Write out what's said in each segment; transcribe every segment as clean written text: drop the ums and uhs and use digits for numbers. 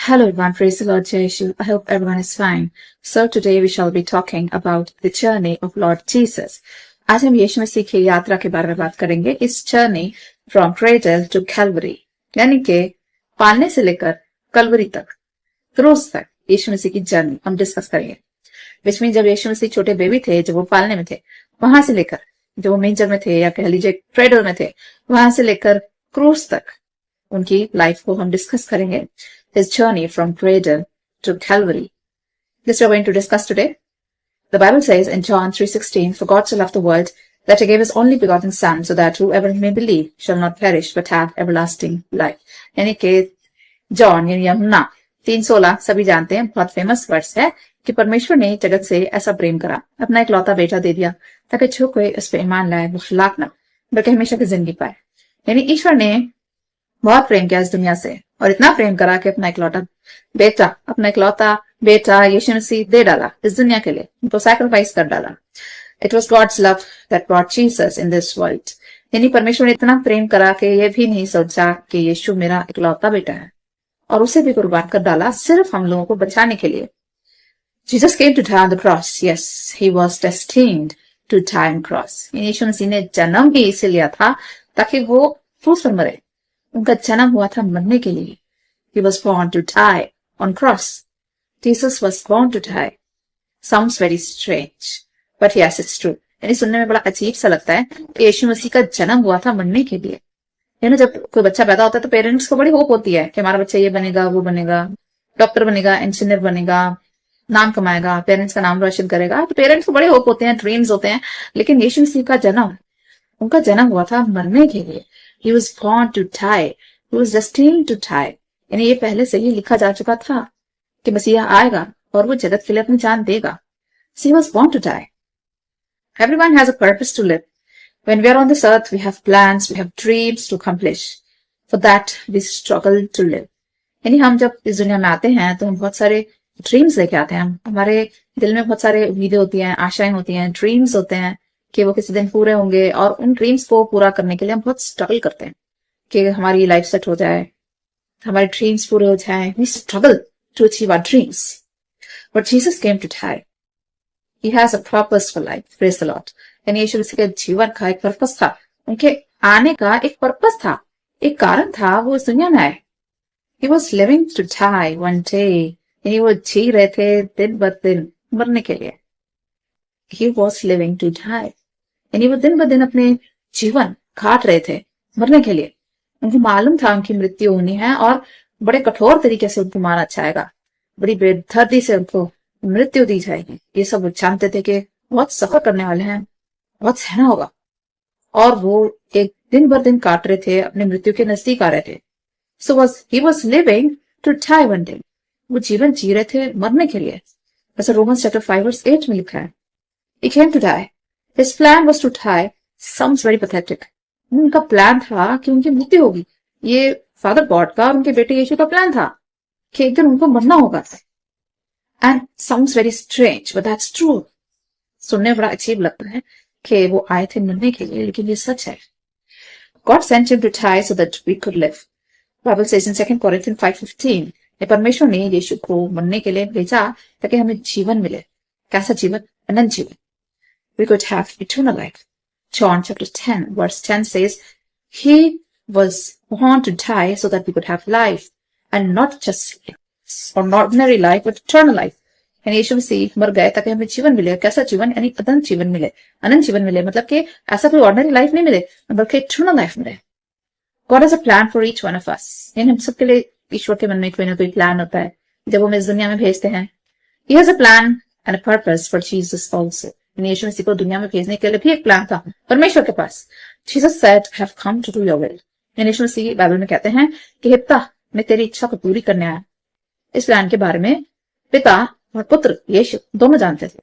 Hello everyone, praise the Lord Jesus. I hope everyone is fine. So today we shall be talking about the journey of Lord Jesus. आज हम यीशु मसीह की यात्रा के बारे में बात करेंगे. इस journey from cradle to Calvary, यानी कि पालने से लेकर कलवरी तक, क्रूस तक यीशु मसीह की जर्नी हम डिस्कस करेंगे. विच मीन जब यीशु मसीह छोटे बेबी थे, जब वो पालने में थे, वहां से लेकर जब वो मेंजर में थे या कह लीजिए क्रेडल में थे, वहां से लेकर क्रूस तक उनकी लाइफ को हम डिस्कस करेंगे. His journey from cradle to Calvary. This we are going to discuss today. The Bible says in John 3:16, "For God so loved the world that he gave his only begotten Son, so that whoever may believe shall not perish but have everlasting life." यानी कि John यानी यूहन्ना 3:16 सभी जानते हैं, बहुत famous verse है कि परमेश्वर ने जगत से ऐसा प्रेम करा, अपना इकलौता बेटा दे दिया, ताकि जो कोई उस पर ईमान लाए वो हलाक न बल्कि हमेशा की जिंदगी पाए. यानी ईश्वर ने बहुत प्रेम किया इस दुनिया से, और इतना प्रेम करा कि अपना इकलौता बेटा यीशु मसीह दे डाला इस दुनिया के लिए, उनको सैक्रिफाइस कर डाला. It was God's love that brought Jesus in this world. यानी परमेश्वर ने इतना प्रेम करा कि ये भी नहीं सोचा कि यीशु मेरा इकलौता बेटा है, और उसे भी कुर्बान कर डाला सिर्फ हम लोगों को बचाने के लिए. Jesus came to die on the cross. Yes, he was destined to die on cross. Yeshu Masih ने जन्म भी इसे लिया था ताकि वो क्रूस पर मरे. उनका जन्म हुआ था मरने के लिए. He was born to die on cross. Jesus was born to die. Sounds very strange, but yes, it's true. यानी सुनने में बड़ा अजीब सा लगता है कि यीशु मसीह का जन्म हुआ था मरने के लिए. यानी जब कोई बच्चा पैदा होता है तो पेरेंट्स को बड़ी होप होती है कि हमारा बच्चा ये बनेगा, वो बनेगा, डॉक्टर बनेगा, इंजीनियर बनेगा, नाम कमाएगा, पेरेंट्स का नाम रोशन करेगा. तो पेरेंट्स को बड़े होप होते हैं, ड्रीम्स होते हैं. लेकिन यीशु मसीह का जन्म, उनका जन्म हुआ था मरने के लिए. He was born to die. He was destined to die. यानी ये पहले से ही लिखा जा चुका था कि मसीहा आएगा और वो जगत के लिए अपनी जान देगा. So he was born to die. Everyone has a purpose to live. When we are on this earth, we have plans, we have dreams to accomplish. For that, we struggle to live. यानी हम जब इस दुनिया में आते हैं तो हम बहुत सारे ड्रीम्स लेके आते हैं. हमारे दिल में बहुत सारे उम्मीदें होती हैं, आशाएं होती हैं, ड्रीम्स होते हैं कि वो किसी दिन पूरे होंगे, और उन ड्रीम्स को पूरा करने के लिए हम बहुत स्ट्रगल करते हैं कि हमारी लाइफ सेट हो जाए, हमारे ड्रीम्स पूरे हो जाए. We struggle to achieve our dreams. But Jesus came to die. He has a purpose for life. Praise the Lord. यानी यीशु मसीह के जीवन का एक पर्पस था, उनके आने का एक पर्पस था, एक कारण था वो इस दुनिया में आए. He was living to die one day. यानी वो जी रहे थे दिन ब दिन मरने के लिए. He was living to die. यानी वो दिन ब दिन अपने जीवन काट रहे थे मरने के लिए. उनको मालूम था उनकी मृत्यु होनी है, और बड़े कठोर तरीके से उनको मारा जाएगा, बड़ी बेदर्दी से उनको मृत्यु दी जाएगी. ये सब जानते थे कि बहुत सफर करने वाले हैं, बहुत सहना होगा, और वो एक दिन भर दिन काट रहे थे, अपनी मृत्यु के नजदीक आ रहे थे. So he was living to die one day. वो जीवन जी रहे थे मरने के लिए. ऐसा रोमन्स चैप्टर 5:8 में लिखा है. He came to die. His plan was to die. Sounds very pathetic. उनका प्लान था कि उनकी मृत्यु होगी. ये फादर गॉड का और उनके बेटे यीशु का प्लान था कि एक दिन उनको मरना होगा. And sounds very strange, but that's true. सुनने में बड़ा अजीब लगता है कि वो आए थे मरने के लिए, लेकिन ये सच है. God sent him to die so that we could live. Bible says in 2 Corinthians 5:15, परमेश्वर ने यीशु को मरने के लिए भेजा ताकि हमें जीवन मिले. कैसा जीवन? अनंत जीवन. We could have eternal life. John chapter 10:10 says, He was born to die so that we could have life, and not just or ordinary life, but eternal life. यानी यीशु मसीह मर गए ताकि हमें जीवन मिले. कैसा जीवन? यानी अनंत जीवन मिले. अनंत जीवन मिले मतलब कि ऐसा कोई ऑर्डिनरी लाइफ नहीं मिले, बल्कि इटर्नल लाइफ मिले. God has a plan for each one of us. यानी हम सबके लिए ईश्वर के मन में कोई ना कोई प्लान होता है जब हम इस दुनिया में भेजते हैं. He has a plan and a purpose for Jesus also. यीशु मसीह को दुनिया में भेजने के लिए भी एक प्लान था परमेश्वर के पास. Jesus said, I have come to do your will. Yeshu Masih Bible में कहते हैं कि हे पिता, मैं तेरी इच्छा को पूरी करने आया. इस प्लान के बारे में पिता और पुत्र यीशु दोनों जानते थे.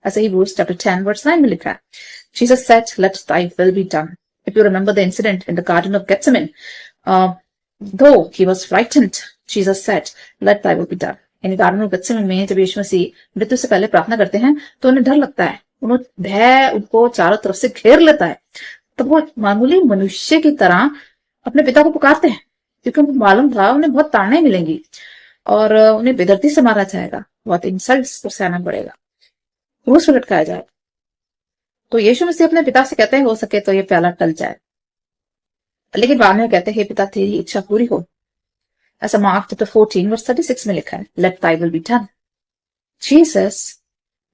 ऐसे ही Hebrews chapter 10:9 में लिखा है. Jesus said, let thy will be done. If you remember the incident in the Garden of Gethsemane, though he was frightened, Jesus said, let thy will be done. यानी गार्डन ऑफ गेथसेमनी में जब यीशु मसीह मृत्यु से पहले प्रार्थना करते हैं तो उन्हें डर लगता है, उन्हें भय उनको चारों तरफ से घेर लेता है. तब वो मामूली मनुष्य की तरह अपने पिता को पुकारते हैं, क्योंकि उनको मालूम था उन्हें बहुत ताड़ने मिलेंगी. और उन्हें बेदर्दी से मारा जाएगा, बहुत इंसल्ट्स को सहना पड़ेगा, क्रूस पर लटकाया जाएगा। तो यीशु मसीह अपने पिता से कहते हैं हो सके तो ये प्याला टल जाए, लेकिन बाद में कहते हैं पिता तेरी इच्छा पूरी हो। ऐसा मार्क चैप्टर 14 वर्स 36 में लिखा है, late thy will be done. Jesus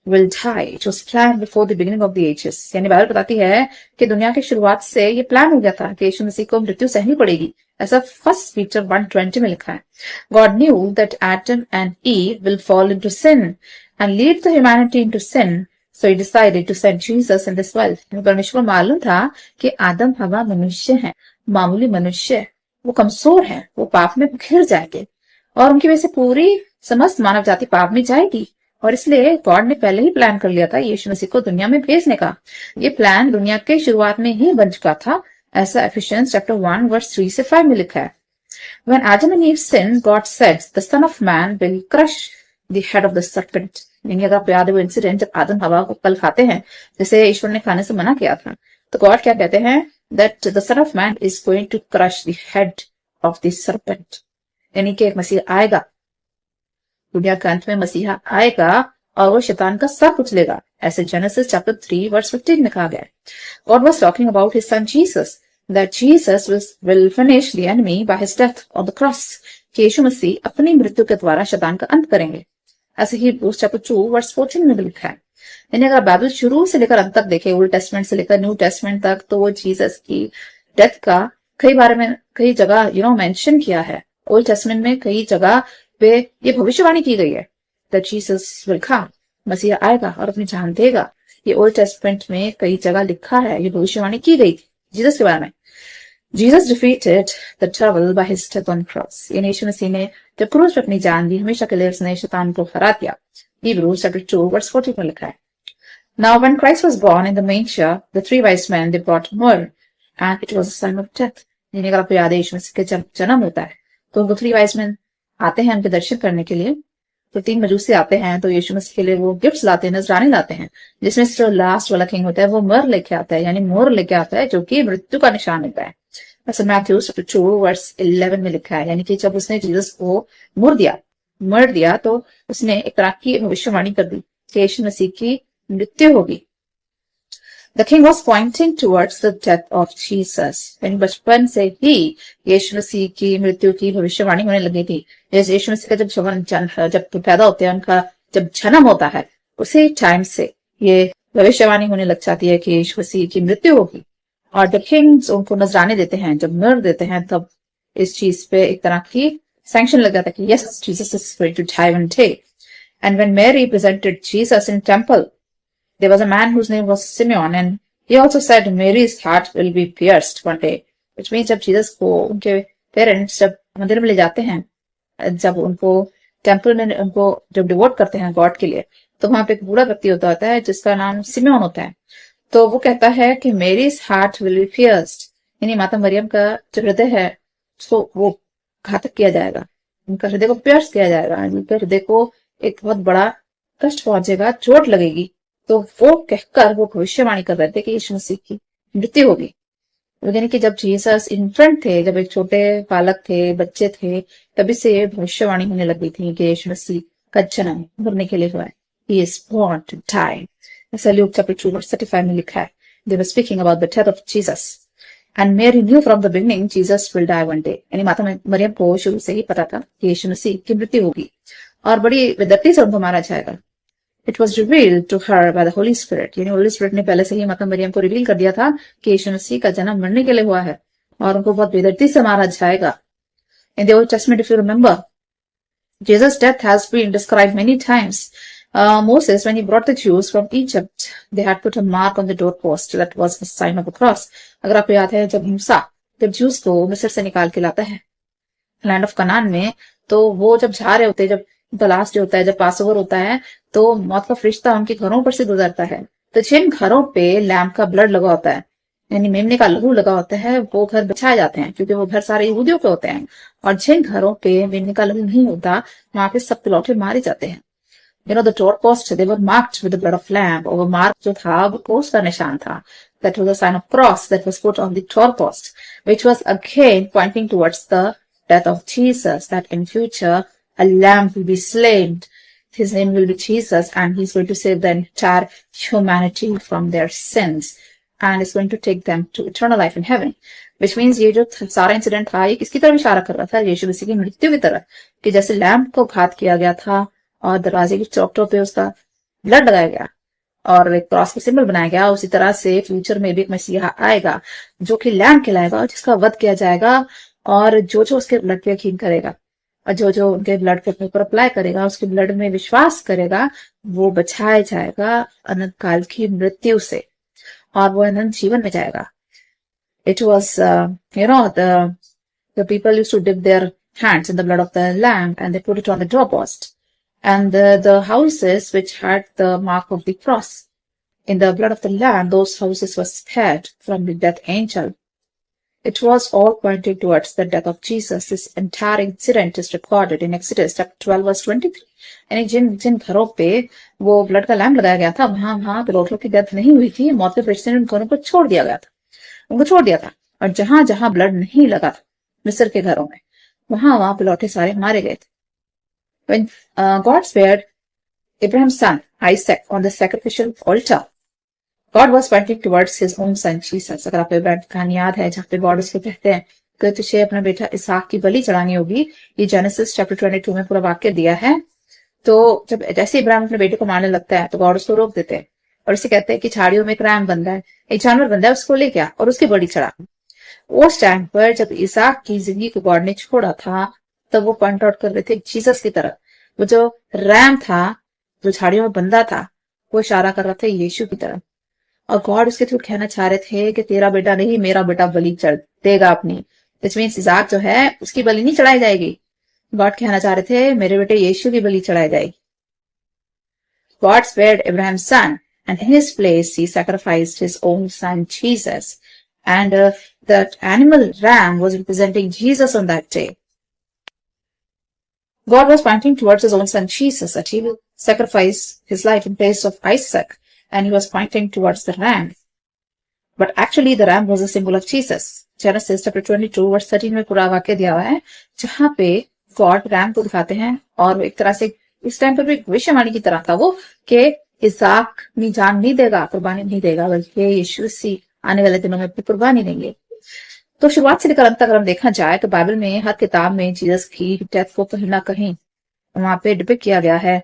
will die. It was planned before the beginning of the ages. यानी बाइबल बताती है कि दुनिया की शुरुआत से ये प्लान हो गया था कि यीशु मसीह को मृत्यु सहनी पड़ेगी। ऐसा फर्स्ट पीटर 1:20 में लिखा है। God knew that Adam and Eve will fall into sin and lead the humanity into sin, so he decided to send Jesus in this world. परमेश्वर को मालूम था कि आदम हवा मनुष्य हैं, मामूली मनुष्य, वो कमजोर हैं, वो पाप में घिर जाएंगे और उनकी वजह से पूरी समस्त मानव जाति पाप में जाएगी, और इसलिए गॉड ने पहले ही प्लान कर लिया था यीशु मसीह को दुनिया में भेजने का। ये प्लान दुनिया के शुरुआत में ही बन चुका था, ऐसा एफिशियंस चैप्टर 1 वर्स 3 से 5 में लिखा है। When Adam and Eve sinned, God said, "The Son of Man will crush the head of the serpent." यानी अगर आप याद है वो इंसिडेंट जब आदम हवा को फल खाते हैं जिसे ईश्वर ने खाने से मना किया था, तो गॉड क्या कहते हैं, that the Son of Man is going to crush the head of the serpent. यानी कि एक मसीह आएगा, दुनिया के अंत में मसीहा आएगा और वो शैतान का सर कुचलेगा, ऐसे जेनेसिस चैप्टर 3 वर्स 15 में कहा गया है। God was talking about his son Jesus, that Jesus will finish the enemy by his death on the cross. कि यीशु मसीह अपनी मृत्यु के द्वारा शैतान का अंत करेंगे। ऐसे ही हिब्रूज चैप्टर 2 वर्स 14 में भी लिखा है। यानी अगर बाइबल शुरू से लेकर अंत तक देखे, ओल्ड टेस्टमेंट से लेकर न्यू टेस्टमेंट तक, तो वो जीसस की डेथ का कई जगह मेंशन किया है। ओल्ड टेस्टमेंट में कई जगह पे ये भविष्यवाणी की गई है दैट जीसस विल कम, मसीह आएगा और अपनी जान देगा। ये ओल्ड टेस्टमेंट में कई जगह लिखा है, ये भविष्यवाणी की गई थी जीसस के बारे में। Jesus defeated the devil by his death on cross. यानी यीशु मसीह ने जब क्रूस पर अपनी जान दी, हमेशा के लिए उसने शैतान को हरा दिया। हिब्रूज चैप्टर 2 वर्स 40 में लिखा है। Now when Christ was born in the manger, the 3 wise men they brought myrrh, and it was a sign of death. यानी अगर आपको याद है यीशु मसीह के जब जन्म होता है तो उनको 3 wise men आते हैं उनके दर्शन करने के लिए। तो 3 मजूसी आते हैं तो यीशु मसीह के लिए वो गिफ्ट्स लाते हैं, नजराने लाते हैं, जिसमें जो लास्ट वाला किंग होता है वो मर लेके आता है, यानी मोर लेके आता है, जो कि मृत्यु का निशान होता है। ऐसा मैथ्यू चैप्टर 2 वर्स 11 में लिखा है। यानी कि जब उसने जीसस को मर दिया तो उसने एक तरह की भविष्यवाणी कर दी कि यीशु मसीह की मृत्यु होगी। The king was pointing towards the death of Jesus. यानी बचपन से ही यीशु मसीह की मृत्यु की भविष्यवाणी होने लगी थी। जैसे यीशु मसीह का जब पैदा होते हैं, उनका जब जन्म होता है, उसी टाइम से ये भविष्यवाणी होने लग जाती है कि यीशु मसीह की मृत्यु होगी। और जब किंग्स उनको नजराने देते हैं, जब मर देते हैं, तब इस चीज पे एक तरह की सैंक्शन लग जाता है कि yes, Jesus is going to die one day. And when Mary presented Jesus in temple, there was a man whose name was Simeon, and he also said Mary's heart will be pierced one day, which means जब Jesus को उनके parents जब मंदिर में ले जाते हैं, जब उनको टेंपल में उनको जब डिवोट करते हैं गॉड के लिए, तो वहां पे एक बूढ़ा व्यक्ति होता है जिसका नाम सिमेओन होता है। तो वो कहता है कि Mary's heart will be pierced, यानी माता मरियम का जो हृदय है उसको वो घातक किया जाएगा, उनका हृदय को पियर्स किया जाएगा, उनके हृदय को एक बहुत बड़ा कष्ट पहुंचेगा, चोट लगेगी। तो वो कहकर वो भविष्यवाणी कर रहे थे कि यीशु मसीह की मृत्यु होगी। यानी कि जब जीसस इन्फेंट थे, जब एक छोटे बालक थे, बच्चे थे, तभी से ये भविष्यवाणी होने लगी थी कि यीशु मसीह का जन्म मरने के लिए हुआ है। He is born to die. ऐसा ल्यूक चैप्टर 2 वर्स 35 में लिखा है। They were speaking about the death of Jesus. And Mary knew from the beginning Jesus will die one day. यानी माता मरियम को शुरू से ही पता था कि यीशु मसीह की मृत्यु होगी और बड़ी विदग्धता से उनको मारा जाएगा। It was revealed to her by the Holy Spirit. यानी होली स्पिरिट ने पहले से ही माता मरियम को रिवील कर दिया था कि यीशु मसीह का जन्म मरने के लिए हुआ है और उनको बहुत बेदर्दी से मारा जाएगा। In the Old Testament, if you remember, Jesus' death has been described many times. Moses, when he brought the Jews from Egypt, they had put a mark on the doorpost that was the sign of the cross. अगर आपको याद है जब मूसा जब Jews को मिस्र से निकाल के लाता है लैंड ऑफ कनान में, तो वो जब जा रहे होते हैं, जब द लास्ट डे होता है, जब पासओवर होता है, तो मौत का फरिश्ता उनके घरों पर से गुजरता है। तो जिन घरों पे लैम्प का ब्लड लगा होता है, यानी मेमने का लहू लगा होता है, वो घर बचाए जाते हैं क्योंकि वो घर सारे यहूदियों के होते हैं। और जिन घरों पे मेमने का लहू नहीं होता, वहां पे सब लौटे मारे जाते हैं। the doorpost, they were marked with the blood of lamb, और वो मार्क जो था वो क्रूस का निशान था। That was a sign of cross that was put on the doorpost, which was again pointing towards the death of Jesus, that in future a lamb will be slain. His name will be Jesus, and he's going to save the entire humanity from their sins, and is going to take them to eternal life in heaven. Which means ये जो सारा incident था ये किसकी तरफ इशारा कर रहा था? यीशु मसीह की मृत्यु की तरफ, कि जैसे लैम्ब को घात किया गया था और दरवाजे की चौखटों पे उसका ब्लड लगाया गया और एक क्रॉस का सिंबल बनाया गया, उसी तरह से फ्यूचर में भी एक मसीहा आएगा जो कि लैम्ब कहलाएगा, जिसका वध किया जाएगा, और जो जो उसके ब्लड पे यकीन करेगा और जो जो उनके ब्लड के ऊपर अप्लाई करेगा, उसके ब्लड में विश्वास करेगा, वो बचाया जाएगा अनंत काल की मृत्यु से और वो अनंत जीवन में जाएगा. It was, the people used to dip their hands in the blood of the lamb and they put it on the doorpost. And the houses which had the mark of the cross in the blood of the lamb, those houses were spared from the death angel. It was all pointing towards the death of Jesus. This entire incident is recorded in Exodus chapter 12 verse 23. यानी जिन जिन घरों पे वो blood का lamp लगाया गया था, वहां पे लोगों की डेथ नहीं हुई थी, मौत के परीक्षण उन घरों को छोड़ दिया गया था, उनको छोड़ दिया था. और जहां जहां ब्लड नहीं लगा था मिस्र के घरों में, वहां पे लौटे सारे मारे गए थे. When God spared Abraham's son Isaac on the sacrificial altar, God was pointing towards his own son Jesus. अगर आपको इब्राहिम की कहानी याद है जहाँ पे गॉड उसको कहते हैं कि तुझे अपना बेटा इसहाक की बलि चढ़ानी होगी, ये जेनेसिस चैप्टर 22 में पूरा वाक्य दिया है. तो जब जैसे इब्राहिम अपने बेटे को मारने लगता है तो गॉड उसको रोक देते हैं और उसे कहते हैं कि झाड़ियों में एक रैम बंधा है, एक जानवर बंधा है, उसको ले गया और उसकी बलि चढ़ा. उस टाइम पर जब इसहाक की जिंदगी को गॉड ने छोड़ा था, तब वो पॉइंट आउट कर रहे थे जीसस की तरफ. वो जो रैम था जो झाड़ियों में बंधा था, वो इशारा कर रहा था यीशु की तरफ. और गॉड उसके थ्रू कहना चाह रहे थे कि तेरा बेटा नहीं, मेरा बेटा बलि चढ़ देगा अपनी. विच मीन्स इसहाक जो है उसकी बलि नहीं चढ़ाई जाएगी. गॉड कहना चाह रहे थे मेरे बेटे यीशु की बलि चढ़ाई जाएगी. God spared Abraham's son and in his place he sacrificed his own son Jesus, and that animal ram was representing Jesus on that day. God was pointing towards his own son Jesus, that he will sacrifice his life in place of Isaac, and he was pointing towards the ram. But actually the ram was a symbol of Jesus. Genesis chapter 22 verse 13 में पूरा वाक्य दिया हुआ है जहाँ पे God RAM को दिखाते हैं और एक तरह से इस टाइम पर भी भविष्यवाणी की तरह था वो कि इसहाक अपनी जान नहीं देगा, कुर्बानी नहीं देगा, बल्कि यीशु मसीह आने वाले दिनों में अपनी कुर्बानी देंगे. तो शुरुआत से लेकर अंत तक अगर हम देखा जाए तो बाइबल में हर किताब में जीसस की डेथ को कहीं ना कहीं वहां पे डिपिक्ट किया गया है,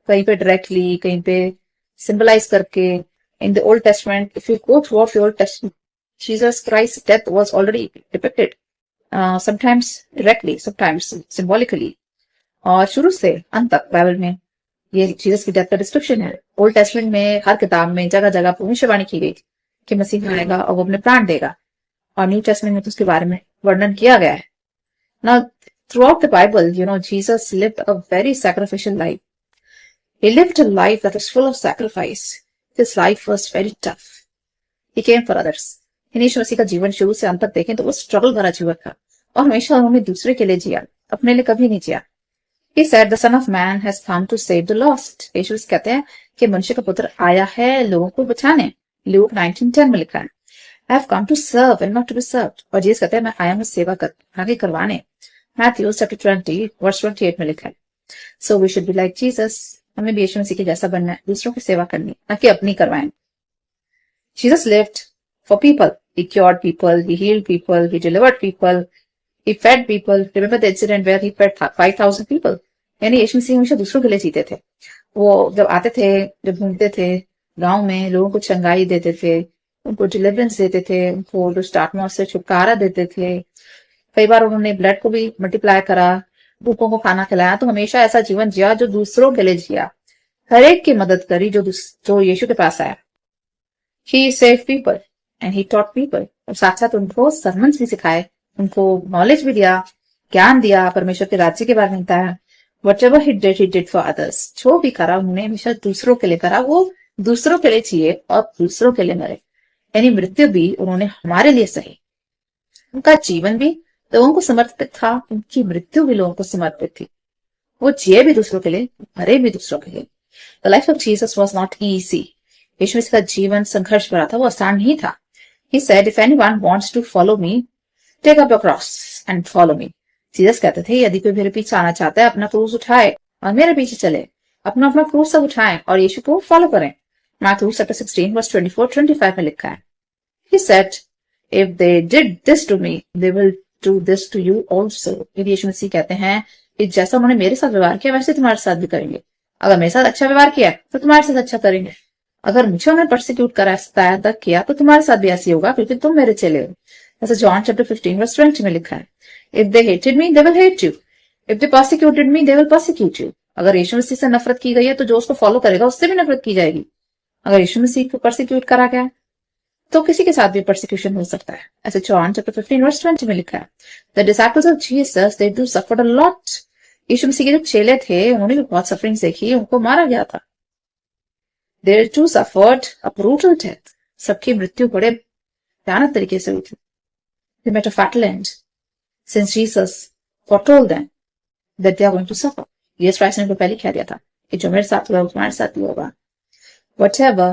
कहीं पे डायरेक्टली, कहीं पे सिंबलाइज करके. In the old testament, if you go through of the old testament, Jesus Christ death was already depicted, sometimes directly, sometimes symbolically. और शुरू से अंत तक बाइबल में ये जीसस की डेथ का डिस्क्रिप्शन है. ओल्ड टेस्टमेंट में हर किताब में जगह जगह भविष्यवाणी की गई कि मसीह आएगा और वो अपने प्राण देगा, और न्यू टेस्टमेंट में तो उसके बारे में वर्णन किया गया है. Now, throughout the Bible, Jesus lived a very sacrificial life. He lived a life that was full of sacrifice. His life was very tough. He came for others. यीशु मसीह का जीवन शुरू से अंत तक देखें तो वो स्ट्रगल भरा जीवन था और हमेशा उन्होंने दूसरे के लिए जिया, अपने लिए कभी नहीं जिया. He said, the Son of Man has come to save the lost. यीशु कहते हैं कि मनुष्य का पुत्र आया है लोगों को बचाने. लूक 19:10 में लिखा है, I have come to serve and not to be served. और जीसस कहते हैं मैं आया हूं सेवा आगे करवाने. Matthew chapter 20 verse 28 में लिखा है. So we should be like Jesus. हमें भी यीशु मसीह के जैसा बनना है, दूसरों की सेवा करनी, न कि अपनी करवाएं. Jesus lived for people. He cured people, he healed people, he delivered people, he fed people. Remember the incident where he fed 5,000 people? यानी यीशु मसीह हमेशा दूसरों के लिए जीते थे. वो जब आते थे, जब घूमते थे गांव में, लोगों को चंगाई देते थे, उनको डिलीवरेंस देते थे, उनको दुष्ट आत्माओं से छुटकारा देते थे. कई बार उन्होंने ब्लड को भी मल्टीप्लाई करा, भूखों को खाना खिलाया. तो हमेशा ऐसा जीवन जिया जो दूसरों के लिए जिया, हर एक की मदद करी जो यीशु के पास आया. He saved people and he taught people. और साथ साथ उनको सरमन्स भी सिखाए, उनको नॉलेज भी दिया, ज्ञान दिया, परमेश्वर के राज्य के बारे में बताया. Whatever he did for others. जो भी करा उन्होंने हमेशा दूसरों के लिए करा. वो दूसरों के लिए जिए और दूसरों के लिए मरे, यानी मृत्यु भी उन्होंने हमारे लिए सही. उनका जीवन भी लोगों को समर्पित था, उनकी मृत्यु भी लोगों को समर्पित थी. वो जिए भी दूसरों के लिए, मरे भी दूसरों के लिए. The life of Jesus was not easy. यीशु मसीह का जीवन संघर्ष भरा था, वो आसान नहीं था. He said, if anyone wants to follow me, take up your cross and follow me. Jesus कहते थे यदि कोई मेरे पीछे आना चाहता है अपना क्रूस उठाए और मेरे पीछे चले। अपना अपना क्रूस सब उठाएं और यीशु को फॉलो करें। मैथ्यू चैप्टर 16 वर्स 24-25 में लिखा है। He said, if they did this to me, they will do this to you also. यदि यीशु मसीह कहते हैं कि जैसा उन्होंने मेरे साथ व्यवहार किया वैसे तुम्हारे साथ भी करेंगे। अगर मेरे साथ अच्छा व्यवहार किया तो तुम्हारे साथ अच्छा करेंगे। अगर मुझे उन्होंने परसिक्यूट करा सताया तक किया तो तुम्हारे साथ भी ऐसे होगा क्योंकि तुम मेरे चेले हो। जैसे जॉन चैप्टर 15 वर्स 20 में लिखा है, if they hated me they will hate you, if they persecuted me they will persecute you. अगर यीशु मसीह से नफरत की गई है तो जो उसको फॉलो करेगा उससे भी नफरत की जाएगी। अगर यीशु मसीह को परसिक्यूट करा गया तो किसी के साथ भी परसिक्यूशन हो सकता है। ऐसे जॉन चैप्टर 15 वर्स 20 में लिखा है, the disciples of Jesus they do suffered a lot. Yeshu Masih के जो चेले थे उन्होंने भी बहुत सफरिंग देखी, उनको मारा गया था। They too suffered a brutal death. सबकी मृत्यु बड़े भयानक तरीके से हुई थी। They met a fatal end since Jesus foretold them that they are going to suffer. Yeshu Christ ने उनको पहले कह दिया था कि जो मेरे साथ हुआ वो तुम्हारे साथ भी होगा। Whatever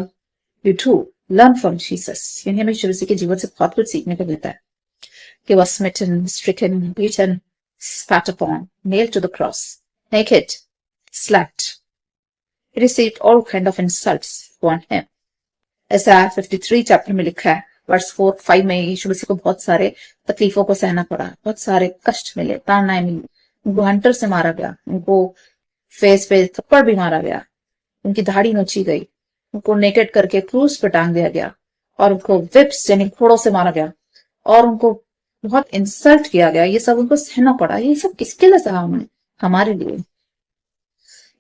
you do, learn from Jesus. यानी हमें यीशु मसीह के जीवन से बहुत कुछ सीखने को मिलता है। He was smitten, stricken, beaten, spat upon, nailed to the cross, naked, slapped. He received all kind of insults on him. Isaiah 53 chapter में लिखा है वर्स 4-5 में यीशु मसीह को बहुत सारे तकलीफों को सहना पड़ा, बहुत सारे कष्ट मिले, ताड़नाएं मिली। उनको हंटर से मारा गया, उनको फेस पे थप्पड़ भी मारा गया, उनकी दाढ़ी नोची गई, उनको नेकेड करके क्रूस पे टांग दिया गया और उनको विप्स यानी घोड़ों से मारा गया और उनको बहुत इंसल्ट किया गया। ये सब उनको सहना पड़ा। ये सब किसके लिए सहा उन्होंने? हमारे लिए।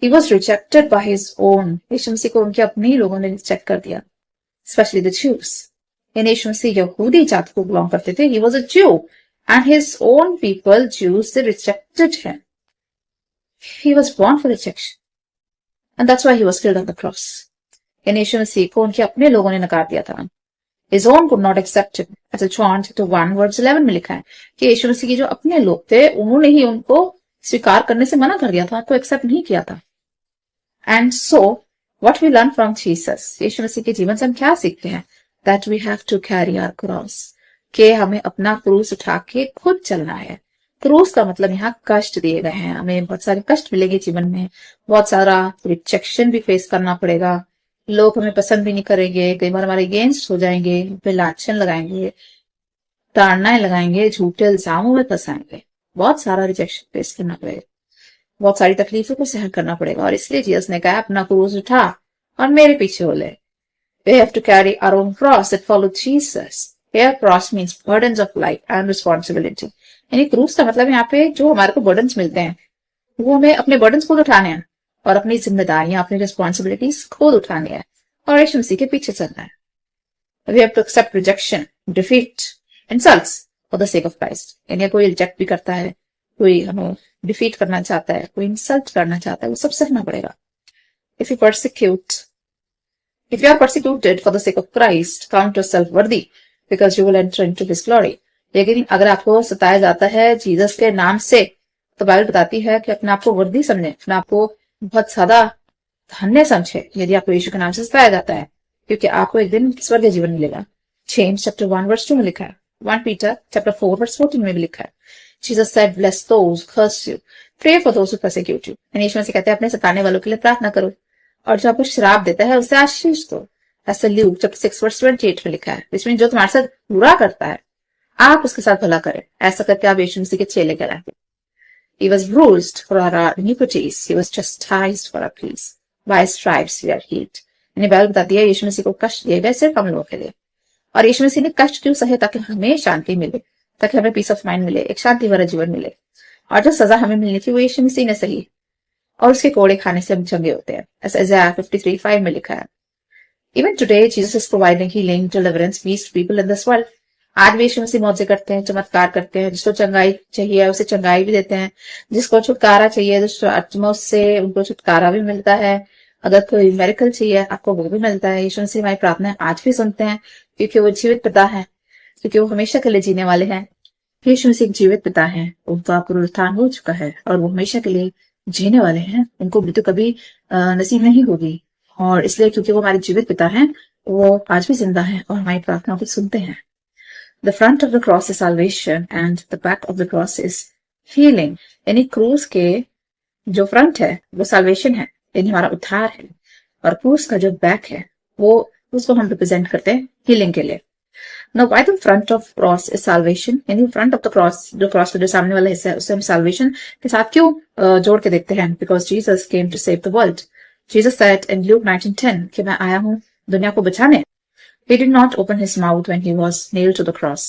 He was rejected by his own. यीशु मसीह को उनके अपने ही लोगों ने रिजेक्ट कर दिया, especially the Jews. यानी यीशु मसीह यहूदी जाति को बिलोंग करते थे। He was a Jew and his own people, Jews, they rejected him. He was born for rejection and that's why he was killed on the cross. यानी यीशु मसीह को उनके अपने लोगों ने नकार दिया था। His own could not accept him. ऐसे John chapter 1 verse 11 में लिखा है कि यीशु मसीह के जो अपने लोग थे उन्होंने ही उनको स्वीकार करने से मना कर दिया था, तो एक्सेप्ट नहीं किया था। And so, what we learn from Jesus, यीशु मसीह के जीवन से हम क्या सीखते हैं? That we have to carry our cross. कि हमें अपना क्रूस उठा के खुद चलना है। क्रूस का मतलब यहाँ कष्ट दिए गए हैं। हमें बहुत सारे कष्ट मिलेंगे जीवन में, बहुत सारा रिजेक्शन भी फेस करना पड़ेगा। लोग हमें पसंद भी नहीं करेंगे, कई बार हमारे अगेंस्ट हो जाएंगे, पे लांछन लगाएंगे, ताड़नाएं लगाएंगे, झूठे इल्जामों में फंसाएंगे। बहुत सारा रिजेक्शन फेस करना पड़ेगा, बहुत सारी तकलीफों को सहन करना पड़ेगा। और इसलिए जीसस ने कहा अपना क्रूस उठा और मेरे पीछे हो ले। We have to carry our own cross that follow Jesus. Here cross means burdens of life and responsibility. यानी क्रूस का मतलब यहाँ पे जो हमारे को बर्डन्स मिलते हैं वो हमें अपने बर्डन्स खुद उठाने हैं और अपनी जिम्मेदारियां, अपनी रिस्पॉन्सिबिलिटीज खुद उठानी है और यीशु मसीह के पीछे चलना है। We have to accept rejection, defeat, insults for the sake of Christ. यानी कोई रिजेक्ट भी करता है, कोई हमें डिफीट करना चाहता है, कोई इंसल्ट करना चाहता है, वो सब सहना पड़ेगा। If you are persecuted for the sake of Christ, count yourself worthy because you will enter into his glory. लेकिन अगर आपको सताया जाता है जीसस के नाम से तो बाइबल बताती है कि अपने आप को वर्दी समझे, अपने आप को बहुत ज्यादा धन्य समझे यदि आपको यीशु के नाम से सताया जाता है, क्योंकि आपको एक दिन स्वर्ग जीवन मिलेगा। जेम्स चैप्टर 1 वर्स 2 में लिखा है। 1 पीटर चैप्टर 4 वर्स 14 में भी लिखा है, Jesus said, bless those who curse you, pray for those who persecute you. यीशु मसीह कहते हैं अपने सताने वालों के लिए प्रार्थना करो और जो आपको श्राप देता है उसे आशीष दो। ऐसा ल्यूक चैप्टर 6 वर्स 28 में लिखा है, इसमें जो तुम्हारे साथ बुरा करता है आप उसके साथ भला करें। ऐसा करके आप यीशु मसीह के चेले कहलाएंगे। He was bruised for our iniquities, he was chastised for our peace, by his stripes we are healed. यानी बाइबल बताती है यीशु मसीह को कष्ट दिए गए सिर्फ हम लोगों के लिए, और यीशु मसीह ने कष्ट क्यों सहे? ताकि हमें शांति मिले, ताकि हमें पीस ऑफ माइंड मिले, एक शांति भरा जीवन मिले। और जो सजा हमें मिलनी थी वो यीशु मसीह ने सही, और उसके कोड़े खाने से हम चंगे होते हैं। ऐसा Isaiah 53:5 में लिखा है। Even today Jesus is providing healing, deliverance, peace to people in this world. आज भी यीशु मसीह मौजे करते हैं, चमत्कार करते हैं। जिसको चंगाई चाहिए उसे चंगाई भी देते हैं, जिसको छुटकारा चाहिए जिसको आत्मा से उनको छुटकारा भी मिलता है। अगर कोई मेरिकल चाहिए आपको वो भी मिलता है। यीशु मसीह हमारी प्रार्थना आज भी सुनते हैं क्योंकि वो जीवित पिता है, क्योंकि वो हमेशा के लिए जीने वाले हैं। यीशु मसीह जीवित पिता है, उनका पुनरुत्थान हो चुका है और वो हमेशा के लिए जीने वाले हैं। उनको मृत्यु कभी नसीब नहीं होगी, और इसलिए क्योंकि वो हमारे जीवित पिता हैं वो आज भी जिंदा है और हमारी प्रार्थनाओं को सुनते हैं। The front of the cross is salvation and the back of the cross is healing, यानी क्रूस के जो फ्रंट है वो साल्वेशन है, यानी हमारा उद्धार है, और क्रूस का जो बैक है वो उसको हम रिप्रेजेंट करते हैं हीलिंग के लिए। Now, why the front of cross is salvation? यानी front of the cross, जो क्रॉस का जो सामने वाला हिस्सा है उसे हम salvation के साथ क्यों जोड़ के देखते हैं? Because Jesus came to save the world. Jesus said in Luke 19:10 कि मैं आया हूँ दुनिया को बचाने. He did not open his mouth when he was nailed to the cross.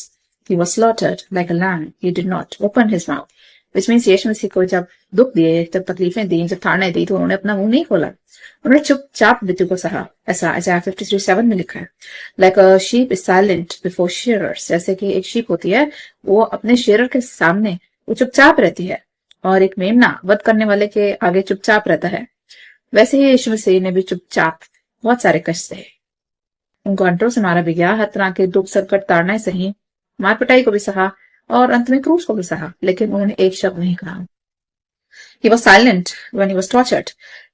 He was slaughtered like a lamb. He did not open his mouth. Which means यीशु मसीह को जब दुख दिए, जब तकलीफें दी, जब ताड़ने दी, तो उन्होंने अपना मुंह नहीं खोला, उन्होंने चुपचाप मृत्यु को सहा। ऐसा Isaiah 53:7 में लिखा है। Like a sheep is silent before shearers, जैसे कि एक शीप होती है वो अपने शेरर के सामने वो चुपचाप रहती है, और एक मेमना वध करने वाले के आगे चुपचाप रहता है, वैसे ही यीशु मसीह ने भी चुपचाप बहुत सारे कष्ट सहे। उनको अंटों से मारा भी गया, हर तरह के दुख संकट ताड़ना सही, मार पिटाई को भी सहा, और अंत में क्रूस को भी सहा, लेकिन उन्होंने एक शब्द नहीं कहा। He was silent when he was tortured.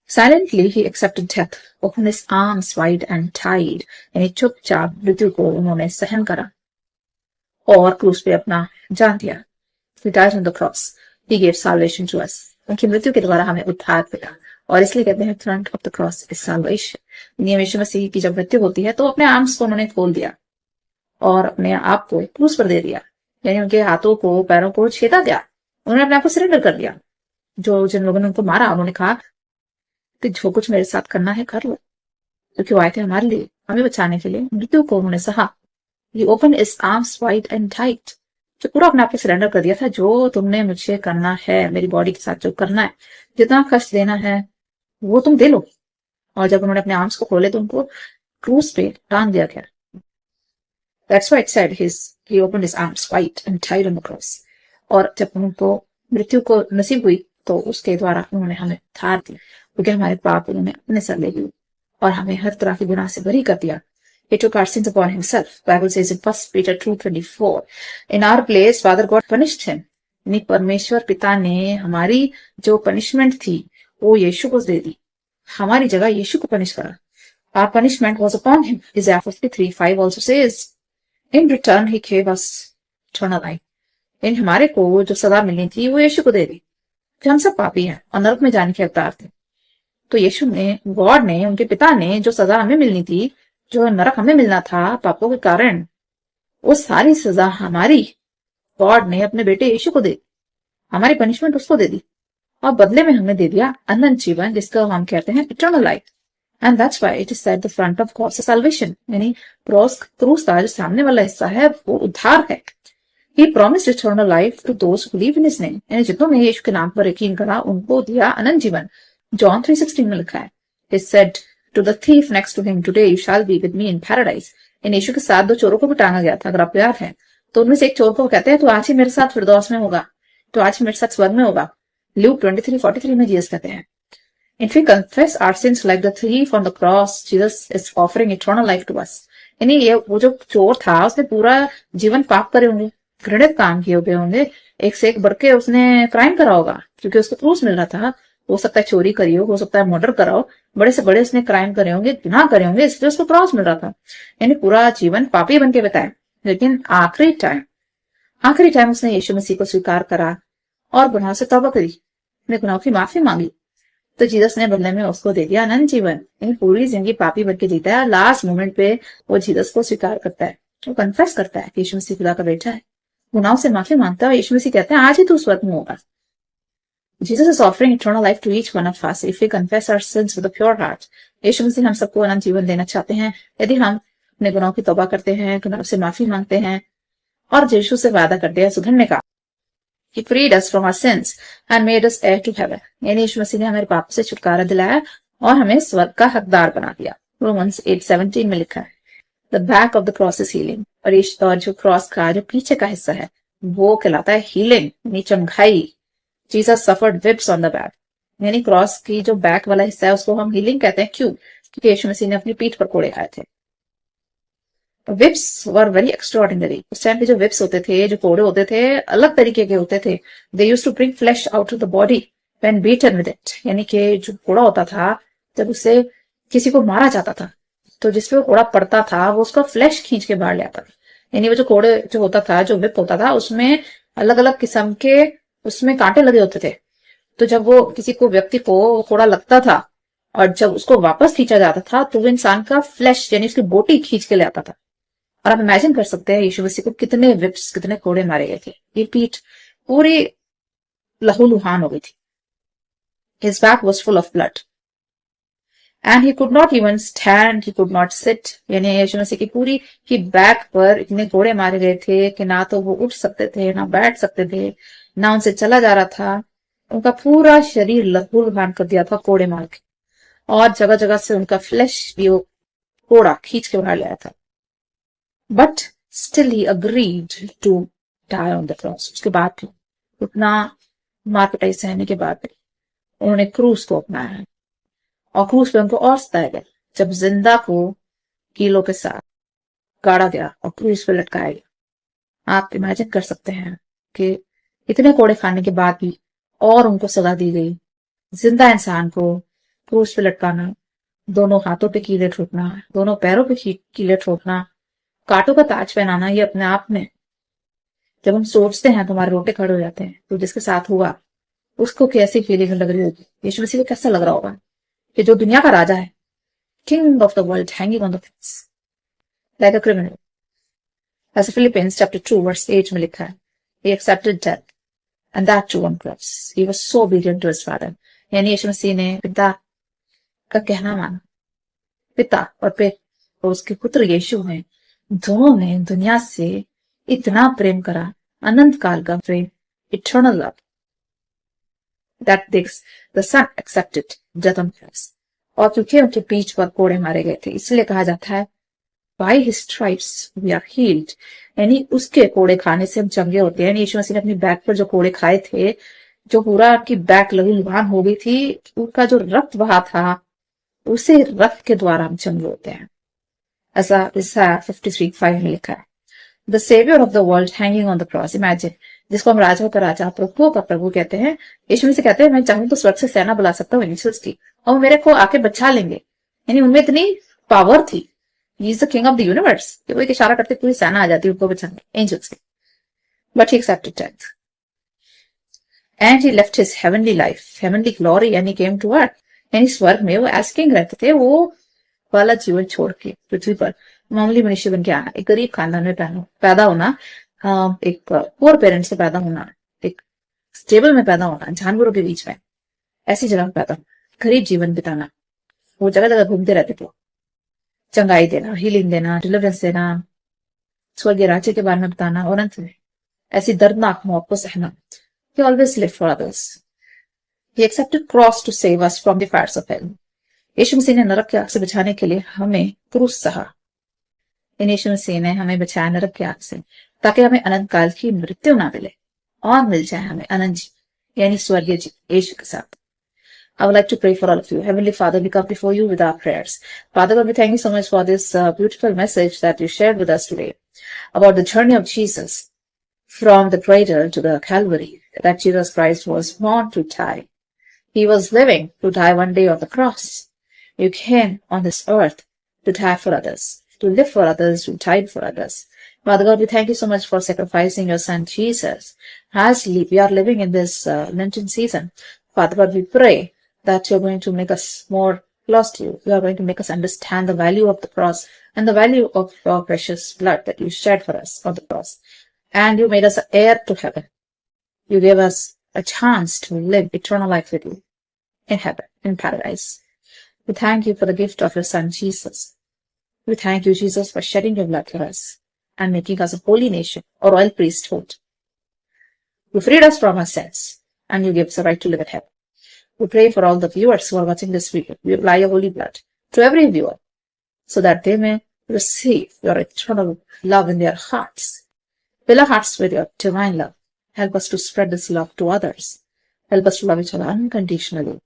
Silently he accepted death, opened his arms wide and died. यानी चुपचाप मृत्यु को उन्होंने सहन करा और क्रूस पे अपना जान दिया। He died on the cross. He gave salvation to us. उनकी मृत्यु के द्वारा हमें उद्धार मिला, और इसलिए कहते हैं front of the cross is salvation. यीशु मसीह की जब मृत्यु होती है तो अपने आर्म्स को उन्होंने खोल दिया और अपने आप को क्रूस पर दे दिया, यानी उनके हाथों को पैरों को छेदा दिया, उन्होंने अपने आप को सरेंडर कर दिया। जिन लोगों ने उनको मारा उन्होंने कहा कि जो कुछ मेरे साथ करना है कर लो, क्योंकि वो आए थे हमारे लिए, हमें बचाने के लिए। मृत्यु को उन्होंने सहा। He opened his arms wide and tight. जो पूरा अपने आप को सरेंडर कर दिया था, जो तुमने मुझे करना है, मेरी बॉडी के साथ जो करना है, जितना कष्ट देना है वो तुम दे लो। और जब उन्होंने अपने आर्म्स को खोले तो उनको क्रूस पे टांग दिया गया। That's why it said he opened his arms wide and tight on the cross. और जब उनको मृत्यु को नसीब हुई तो उसके द्वारा उन्होंने हमें उद्धार दिया, क्योंकि हमारे पाप उन्होंने अपने सर ले लिए और हमें हर तरह के गुनाह से बरी कर दिया। He took our sins upon himself. Bible says in 1 Peter 2:24, in our place Father God punished him. यानी परमेश्वर पिता ने हमारी जो पनिशमेंट थी वो यीशु को दे दी, हमारी जगह यीशु को पनिश करा। Our punishment was upon him. Isaiah 53:5 also says, in return he gave us eternal life. इन हमारे को जो सजा मिलनी थी वो यीशु को दे दी, कि हम सब पापी हैं और नरक में जाने के हकदार थे। तो यीशु ने, गॉड ने, उनके पिता ने जो सजा हमें मिलनी थी, जो नरक हमें मिलना था पापों के कारण, वो सारी सजा हमारी गॉड ने अपने बेटे यीशु को दे दी, हमारी पनिशमेंट उसको दे दी, और बदले में हमें दे दिया अनंत जीवन, जिसका हम कहते हैं eternal life. And that's why it is said the front of cross is salvation, यानी क्रूस का जो सामने वाला हिस्सा है वो उद्धार है। He promised eternal life to those who believe in his name. यानी जितनों ने यीशु के नाम पर यकीन करा उनको दिया अनंत जीवन। John 3:16 में लिखा है, He said to the thief next to him, today you shall be with me in paradise. इन यीशु के साथ दो चोरों को भी टांगा गया था, अगर आप याद है तो उनमें से एक चोर को कहते हैं तो आज ही मेरे साथ फिरदौस में होगा, तो आज ही मेरे साथ स्वर्ग में होगा। Luke 23:43 में जीसस कहते हैं, If we confess our sins like the thief on the cross, Jesus is offering eternal life to us. यानी ये वो जो चोर था उसने पूरा जीवन पाप करे होंगे, घृणित काम किए हुए होंगे, एक से एक बढ़ के उसने क्राइम करा होगा, क्योंकि उसको क्रूस मिल रहा था। हो सकता है चोरी करी हो सकता है मर्डर करा हो, बड़े से बड़े उसने क्राइम करे होंगे, गुनाह करे होंगे, इसलिए उसको क्रॉस मिल रहा था। यानी पूरा जीवन पापी बन के बिताया, लेकिन आखिरी टाइम उसने यीशु मसीह को स्वीकार करा और गुनाह से तौबा करी, अपने गुनाहों की माफी मांगी, तो जीसस ने बदले में उसको दे दिया अनंत जीवन। यानी पूरी जिंदगी पापी बन के जीता है, लास्ट मोमेंट पे वो जीसस को स्वीकार करता है, वो कन्फेस करता है कि यीशु मसीह खुदा का बेटा है, गुनाहों से माफी मांगता है। यीशु मसीह कहते हैं आज ही तू स्वर्ग में होगा। Jesus is offering eternal life to each one of us if we confess our sins with a pure heart. यीशु मसीह हम सबको अनंत जीवन देना चाहते हैं यदि हम अपने गुनाहों की तौबा करते हैं, गुनाहों से माफी मांगते हैं और यीशु से वादा करते हैं सुधरने का। He freed us from our sins and made us heir to heaven. यानी यीशु मसीह ने हमारे पाप से छुटकारा दिलाया और हमें स्वर्ग का हकदार बना दिया। Romans 8:17 में लिखा है, The back of the cross is healing. और जो क्रॉस का जो पीछे का हिस्सा है वो कहलाता है हीलिंग, यानी चंगाई। Jesus suffered whips on the back. यानी क्रॉस की जो बैक वाला हिस्सा है उसको हम हीलिंग कहते हैं। क्यों? क्योंकि यीशु मसीह ने अपनी पीठ पर कोड़े खाए थे। विप्स वर वेरी एक्स्ट्राऑर्डिनरी। उस टाइम पे जो विप्स होते थे, जो कोड़े होते थे, अलग तरीके के होते थे। They used to bring flesh out of the body when beaten with it. यानी कि जो कोड़ा होता था, जब उससे किसी को मारा जाता था तो जिसपे वो कोड़ा पड़ता था वो उसका फ्लैश खींच के बाहर ले आता था। यानी वो जो कोड़े जो होता था, जो विप होता था, उसमें अलग अलग किस्म के उसमें कांटे लगे होते थे। तो जब वो किसी को व्यक्ति को कोड़ा लगता था और जब उसको वापस खींचा जाता था तो वो इंसान का फ्लैश यानी उसकी बोटी खींच के ले आता था। और आप इमेजिन कर सकते हैं यीशु मसीह को कितने विप्स, कितने कोड़े मारे गए थे। ये पीठ पूरी लहूलुहान हो गई थी। His back was full of blood. And he could not even stand, he could not sit. यानी यीशु मसीह की पूरी की बैक पर इतने कोड़े मारे गए थे कि ना तो वो उठ सकते थे, ना बैठ सकते थे, ना उनसे चला जा रहा था। उनका पूरा शरीर लहूलुहान कर दिया था कोड़े मार के, और जगह जगह से उनका फ्लैश भी वो कोड़ा खींच के बाहर लाया था। But still he agreed to die on the cross. उसके बाद भी उतना मार पिटाई सहने के बाद भी उन्होंने क्रूस को अपनाया है, और क्रूस पे उनको और सताया गया। जब जिंदा को कीलों के साथ गाड़ा गया और क्रूस पे लटकाया गया, आप इमेजिन कर सकते हैं कि इतने कोड़े खाने के बाद भी और उनको सजा दी गई। जिंदा इंसान को क्रूस पे लटकाना, दोनों हाथों पे कीले ठोकना, दोनों पैरों पे कीले ठोकना, कांटों का ताज पहनाना, ये अपने आप में जब हम सोचते हैं तो हमारे रोटे खड़े हो जाते हैं। तो जिसके साथ हुआ उसको कैसी फीलिंग लग रही होगी, यीशु मसीह को कैसा लग रहा होगा कि जो दुनिया का राजा है, king of the world, hanging on the cross like a criminal. ऐसे फिलिपियंस चैप्टर 2 वर्स 8 में लिखा है, he accepted death and that too on cross. He was so obedient to his father. यानी यीशु मसीह ने पिता का कहना माना। पिता और उसके पुत्र यीशु ने, दोनों ने दुनिया से इतना प्रेम करा, अनंत काल का प्रेम, eternal love, that the son accepted death on cross. और क्योंकि उनके पीठ पर कोड़े मारे गए थे, इसलिए कहा जाता है by his stripes we are healed. यानी उसके कोड़े खाने से हम चंगे होते हैं। यीशु मसीह ने अपनी बैक पर जो कोड़े खाए थे, जो पूरा आपकी बैक लहूलुहान हो गई थी, उनका जो रक्त बहा था, उसे रक्त के द्वारा हम चंगे होते हैं। ऐसा Isaiah 53:5 में लिखा है, the saviour of the world hanging on the cross. Imagine, जिसको हम राजाओं का राजा, प्रभुओं का प्रभु कहते हैं, यीशु मसीह कहते हैं मैं चाहूं तो स्वर्ग से सेना बुला सकता हूँ एंजल्स की, और वो मेरे को आके बचा लेंगे। यानी उनमें इतनी पावर थी, he is the king of the universe, कि वो एक इशारा करते पूरी सेना आ जाती उनको बचाने, एंजल्स की। But he accepted death and he left his heavenly life, heavenly glory, यानी केम टू अर्थ, यानी स्वर्ग में वो एज किंग रहते थे, वो वाला जीवन छोड़ के पृथ्वी पर मामूली मनुष्य बन के आना, एक गरीब खानदान में पैदा होना, एक पुअर पेरेंट्स से पैदा होना, एक स्टेबल में पैदा होना, जानवरों के बीच में, ऐसी जगह में पैदा होना, गरीब जीवन बिताना। वो जगह जगह घूमते रहते थे, चंगाई देना, हीलिंग देना, डिलीवरेंस देना, स्वर्गीय राज्य के बारे में बताना, और अंत में ऐसी दर्दनाक मौत को सहना। He always lived for others. He accepted cross to save us from the fires of hell. यीशु मसीह ने नरक की आग से बचाने के लिए हमें क्रूस सहा। यीशु मसीह ने हमें बचाया नरक की आग से, ताकि हमें अनंत काल की मृत्यु ना मिले और मिल जाए हमें अनंत जी, यानी स्वर्गीय जी यीशु के साथ। I would like to pray for all of you. Heavenly Father, we come before you with our prayers. Father God, we thank you so much for this beautiful message that you shared with us today about the journey of Jesus from the cradle to the Calvary, that Jesus Christ was born to die. He was living to die one day on the cross. You came on this earth to die for others, to live for others, to die for others. Father God, we thank you so much for sacrificing your son Jesus. As we are living in this Lenten season, Father God, we pray that you're going to make us more close to you. You are going to make us understand the value of the cross and the value of your precious blood that you shed for us on the cross. And you made us heir to heaven. You gave us a chance to live eternal life with you in heaven, in paradise. We thank you for the gift of your son, Jesus. We thank you, Jesus, for shedding your blood for us and making us a holy nation, a royal priesthood. You freed us from our sins and you gave us a right to live in heaven. We pray for all the viewers who are watching this video. We apply your holy blood to every viewer so that they may receive your eternal love in their hearts. Fill our hearts with your divine love. Help us to spread this love to others. Help us to love each other unconditionally,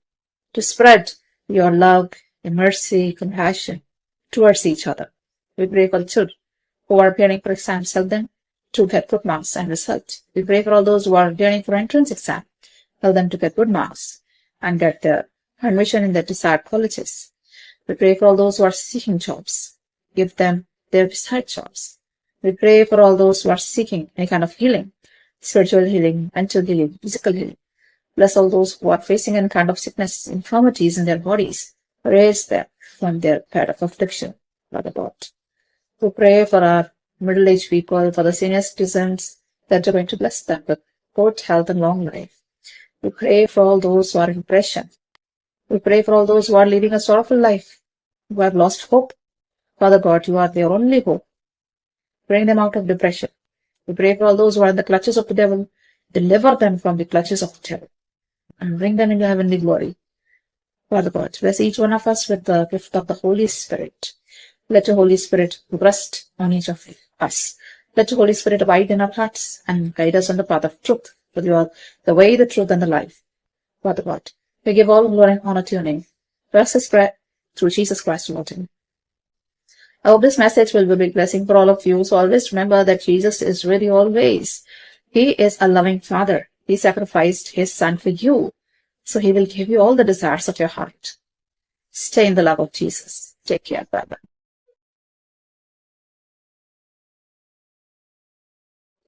to spread your love, your mercy, compassion towards each other. We pray for the children who are preparing for exams. Help them to get good marks and results. We pray for all those who are preparing for entrance exam. Help them to get good marks and get their admission in their desired colleges. We pray for all those who are seeking jobs. Give them their desired jobs. We pray for all those who are seeking any kind of healing. spiritual healing, mental healing, physical healing. Bless all those who are facing any kind of sickness, infirmities in their bodies. Raise them from their bed of affliction, Father God. We pray for our middle-aged people, for the senior citizens, that you're going to bless them with good health and long life. We pray for all those who are in depression. We pray for all those who are leading a sorrowful life, who have lost hope. Father God, you are their only hope. Bring them out of depression. We pray for all those who are in the clutches of the devil. Deliver them from the clutches of the devil and bring them into heavenly glory. Father God, bless each one of us with the gift of the Holy Spirit. Let the Holy Spirit rest on each of us. Let the Holy Spirit abide in our hearts and guide us on the path of truth. For you are the way, the truth, and the life. Father God, we give all glory and honor to your name. Bless this prayer through Jesus Christ, Lord. I hope this message will be a big blessing for all of you. So always remember that Jesus is really always. He is a loving Father. He sacrificed his Son for you. So he will give you all the desires of your heart. Stay in the love of Jesus. Take care, brother.